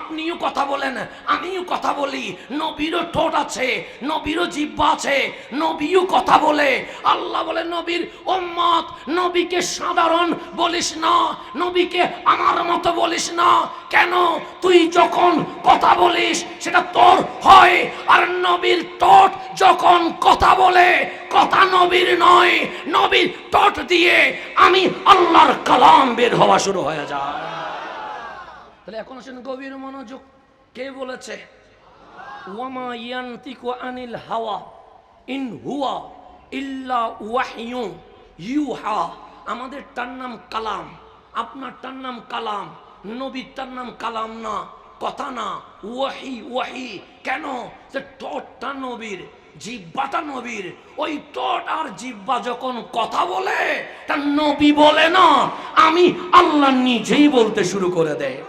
আপনিও কথা বলেন, আমিও কথা বলি। নবীরও ঠোঁট আছে, নবীরও জিহ্বা আছে, নবীও কথা বলে। আল্লাহ বলে নবীর উম্মত, নবীকে সাধারণ বলিস না, নবীকে আমার মতো বলিস না। কেন? তুই যখন কথা বলিস সেটা তোর হয়, আর নবীর ঠোঁট যখন কথা বলে, কথা নবীর নয়, নবীর ঠোঁট দিয়ে আমি আল্লাহর কালাম বের হওয়া শুরু হয়ে যায়। তাহলে এখন আসেন গভীর মনোযোগ। কে বলেছে? ওয়ামা ইয়ানতিকু আনিল হাওয়া ইন হুয়া ইল্লা ওয়াহয়ু ইউহা। আমাদের তার নাম কালাম, আপনার তার নাম কালাম, নবীর তার নাম কালাম না, কথা না, ওয়াহি ওয়াহি। কেন? যে ঠোঁটটা নবীর, জিহ্বাটা নবীর। ওই ঠোঁট আর জিহ্বা যখন কথা বলে, তা নবী বলে না, আমি আল্লাহ নিজেই বলতে শুরু করে দেয়।